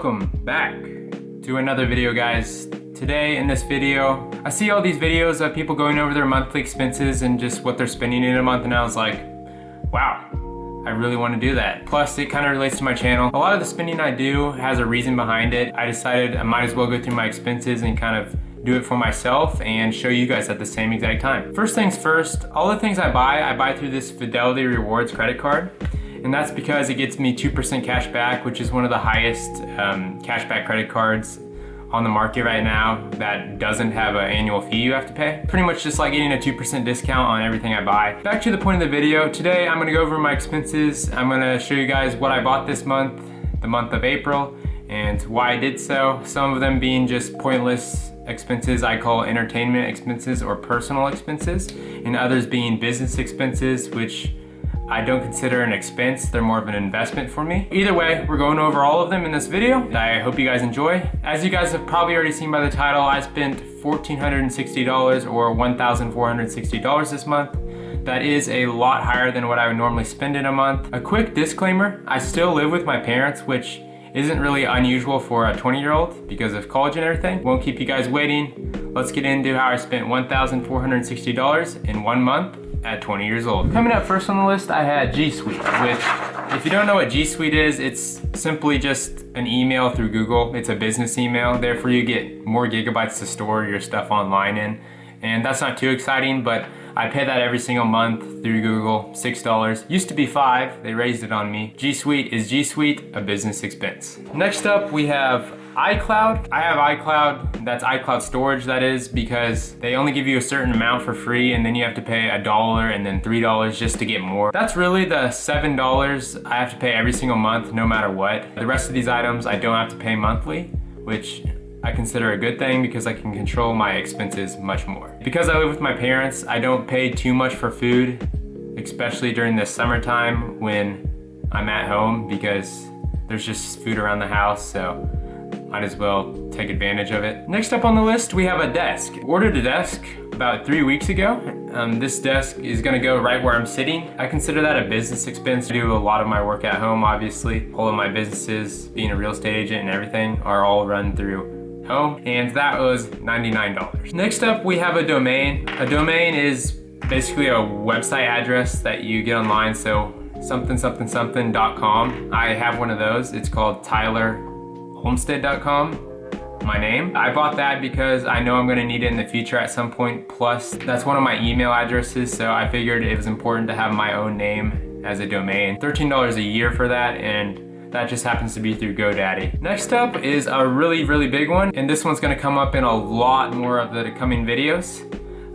Welcome back to another video, guys. Today in this video, I see all these videos of people going over their monthly expenses and just what they're spending in a month, and I was like, wow, I really want to do that. Plus, it kind of relates to my channel. A lot of the spending I do has a reason behind it. I decided I might as well go through my expenses and kind of do it for myself and show you guys at the same exact time. First things first, all the things I buy through this Fidelity Rewards credit card. And that's because it gets me 2% cash back, which is one of the highest cashback credit cards on the market right now that doesn't have an annual fee you have to pay. Pretty much just like getting a 2% discount on everything I buy. Back to the point of the video, today I'm gonna go over my expenses. I'm gonna show you guys what I bought this month, the month of April, and why I did so. Some of them being just pointless expenses I call entertainment expenses or personal expenses, and others being business expenses, which I don't consider an expense, they're more of an investment for me. Either way, we're going over all of them in this video. I hope you guys enjoy. As you guys have probably already seen by the title, I spent $1,460 or $1,460 this month. That is a lot higher than what I would normally spend in a month. A quick disclaimer, I still live with my parents, which isn't really unusual for a 20-year-old because of college and everything. Won't keep you guys waiting. Let's get into how I spent $1,460 in 1 month at 20 years old. Coming up first on the list, I had G Suite, which, if you don't know what G Suite is, it's simply just an email through Google. It's a business email, therefore you get more gigabytes to store your stuff online in. And that's not too exciting, but I pay that every single month through Google, $6. Used to be $5, they raised it on me. G Suite is G Suite, a business expense. Next up, we have Icloud. I have Icloud, that's iCloud storage, that is, because they only give you a certain amount for free and then you have to pay $1 and then $3 just to get more. That's really the $7 I have to pay every single month, no matter what. The rest of these items I don't have to pay monthly, which I consider a good thing because I can control my expenses much more. Because I live with my parents, I don't pay too much for food, especially during the summertime when I'm at home, because there's just food around the house, so might as well take advantage of it. Next up on the list, we have a desk. Ordered a desk about 3 weeks ago. This desk is gonna go right where I'm sitting. I consider that a business expense. I do a lot of my work at home, obviously. All of my businesses, being a real estate agent and everything, are all run through home, and that was $99. Next up, we have a domain. A domain is basically a website address that you get online, so something.com. I have one of those. It's called tylerhomestead.com, my name. I bought that because I know I'm gonna need it in the future at some point, plus that's one of my email addresses, so I figured it was important to have my own name as a domain. $13 a year for that, and that just happens to be through GoDaddy. Next up is a really, really big one, and this one's gonna come up in a lot more of the coming videos.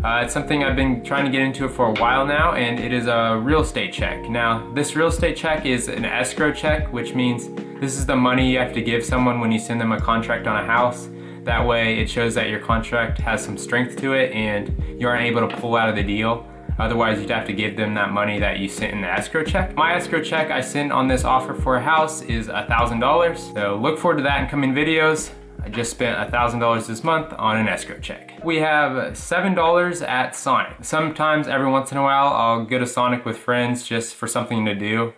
It's something I've been trying to get into for a while now, and it is a real estate check. Now, this real estate check is an escrow check, which means this is the money you have to give someone when you send them a contract on a house. That way it shows that your contract has some strength to it and you aren't able to pull out of the deal. Otherwise, you'd have to give them that money that you sent in the escrow check. My escrow check I sent on this offer for a house is $1,000. So look forward to that in coming videos. I just spent $1,000 this month on an escrow check. We have $7 at Sonic. Sometimes, every once in a while, I'll go to Sonic with friends just for something to do,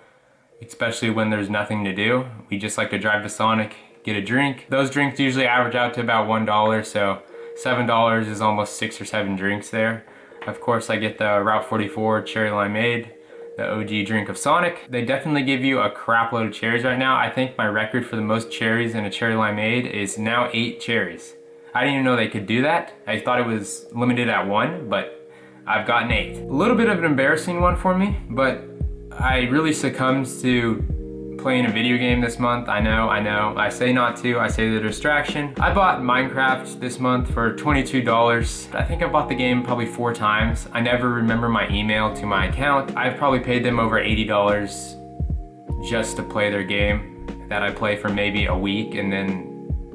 especially when there's nothing to do. We just like to drive to Sonic, get a drink. Those drinks usually average out to about $1, so $7 is almost 6 or 7 drinks there. Of course, I get the Route 44 Cherry Limeade, the OG drink of Sonic. They definitely give you a crap load of cherries right now. I think my record for the most cherries in a Cherry Limeade is now 8 cherries. I didn't even know they could do that. I thought it was limited at 1, but I've gotten 8. A little bit of an embarrassing one for me, but I really succumbed to playing a video game this month. I know. I say not to, I say the distraction. I bought Minecraft this month for $22. I think I bought the game probably 4 times. I never remember my email to my account. I've probably paid them over $80 just to play their game that I play for maybe a week and then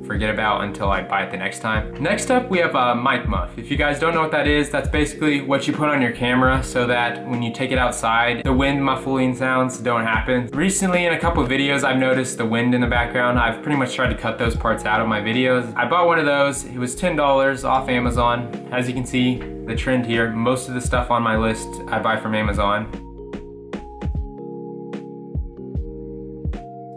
forget about until I buy it the next time. Next up, we have a mic muff. If you guys don't know what that is, that's basically what you put on your camera so that when you take it outside, the wind muffling sounds don't happen. Recently, in a couple of videos, I've noticed the wind in the background. I've pretty much tried to cut those parts out of my videos. I bought one of those. It was $10 off Amazon. As you can see, the trend here, most of the stuff on my list I buy from Amazon.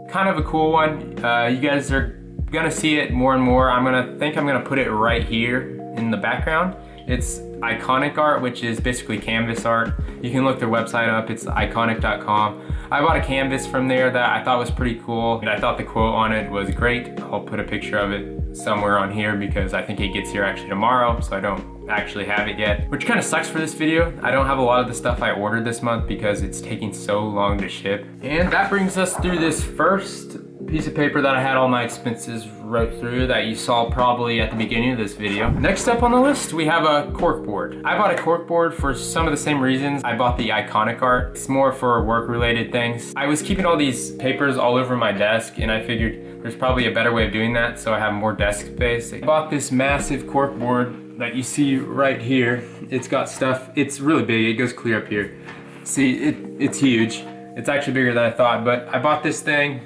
Kind of a cool one. You guys are You're gonna see it more and more. I'm gonna put it right here in the background. It's Iconic Art, which is basically canvas art. You can look their website up, it's iconic.com. I bought a canvas from there that I thought was pretty cool, and I thought the quote on it was great. I'll put a picture of it somewhere on here because I think it gets here actually tomorrow, so I don't actually have it yet, which kind of sucks for this video. I don't have a lot of the stuff I ordered this month because it's taking so long to ship. And that brings us through this first piece of paper that I had all my expenses wrote through that you saw probably at the beginning of this video. Next up on the list, we have a cork board. I bought a cork board for some of the same reasons I bought the Iconic Art. It's more for work related things. I was keeping all these papers all over my desk and I figured there's probably a better way of doing that so I have more desk space. I bought this massive cork board that you see right here. It's got stuff, it's really big, it goes clear up here. See, it's huge. It's actually bigger than I thought, but I bought this thing.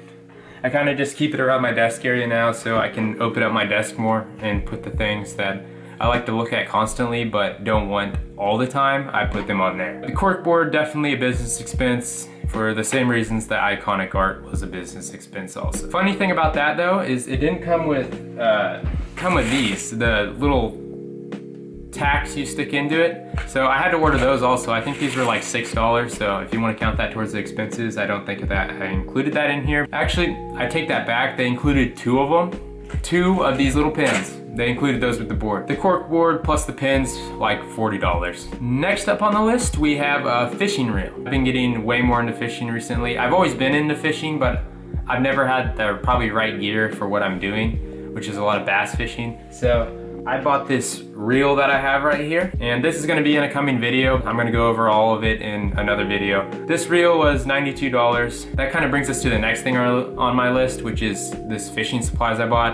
I kind of just keep it around my desk area now so I can open up my desk more and put the things that I like to look at constantly but don't want all the time. I put them on there. The cork board, definitely a business expense for the same reasons that Iconic Art was a business expense also. Funny thing about that though is it didn't come with these, the little tacks you stick into it. So I had to order those also. I think these were like $6, so if you want to count that towards the expenses, I don't think that I included that in here. Actually, I take that back. They included two of them. Two of these little pins. They included those with the board. The cork board plus the pins, like $40. Next up on the list, we have a fishing reel. I've been getting way more into fishing recently. I've always been into fishing, but I've never had the probably right gear for what I'm doing, which is a lot of bass fishing. So I bought this reel that I have right here, and this is gonna be in a coming video. I'm gonna go over all of it in another video. This reel was $92. That kind of brings us to the next thing on my list, which is this fishing supplies I bought.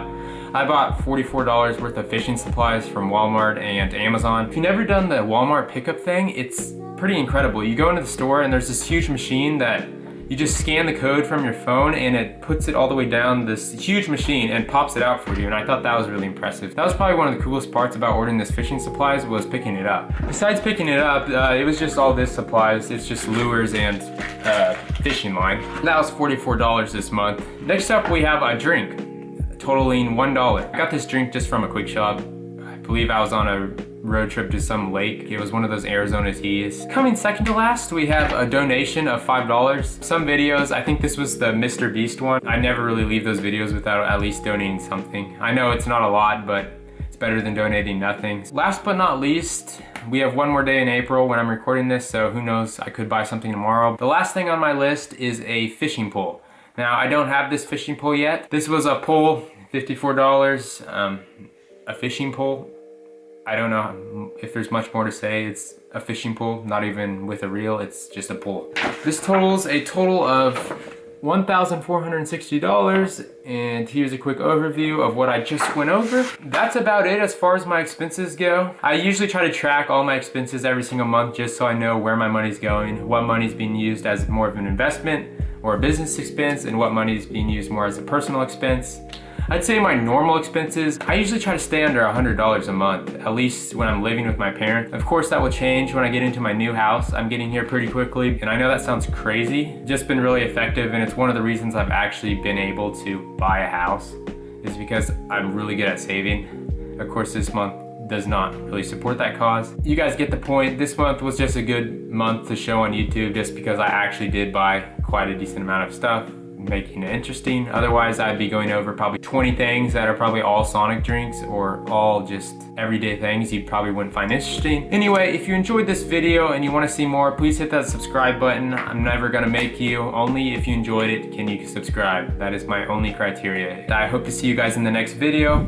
I bought $44 worth of fishing supplies from Walmart and Amazon. If you've never done the Walmart pickup thing, it's pretty incredible. You go into the store and there's this huge machine that you just scan the code from your phone and it puts it all the way down this huge machine and pops it out for you, and I thought that was really impressive. That was probably one of the coolest parts about ordering this fishing supplies was picking it up. Besides picking it up, it was just all this supplies. It's just lures and fishing line. That was $44 this month. Next up we have a drink, totaling $1. I got this drink just from a quick shop. I believe I was on a road trip to some lake. It was one of those Arizona teas. Coming second to last, we have a donation of $5. Some videos, I think this was the Mr. Beast one. I never really leave those videos without at least donating something. I know it's not a lot, but it's better than donating nothing. Last but not least, we have one more day in April when I'm recording this, so who knows, I could buy something tomorrow. The last thing on my list is a fishing pole. Now, I don't have this fishing pole yet. This was a pole, $54, a fishing pole. I don't know if there's much more to say. It's a fishing pole, not even with a reel, it's just a pole. This totals a total of $1,460, and here's a quick overview of what I just went over. That's about it as far as my expenses go. I usually try to track all my expenses every single month just so I know where my money's going, what money's being used as more of an investment or a business expense, and what money's being used more as a personal expense. I'd say my normal expenses, I usually try to stay under $100 a month, at least when I'm living with my parents. Of course, that will change when I get into my new house. I'm getting here pretty quickly, and I know that sounds crazy. Just been really effective, and it's one of the reasons I've actually been able to buy a house, is because I'm really good at saving. Of course, this month does not really support that cause. You guys get the point. This month was just a good month to show on YouTube just because I actually did buy quite a decent amount of stuff, making it interesting. Otherwise, I'd be going over probably 20 things that are probably all Sonic drinks or all just everyday things you probably wouldn't find interesting. Anyway, if you enjoyed this video and you want to see more, please hit that subscribe button. I'm never gonna make you. Only if you enjoyed it can you subscribe. That is my only criteria. I hope to see you guys in the next video.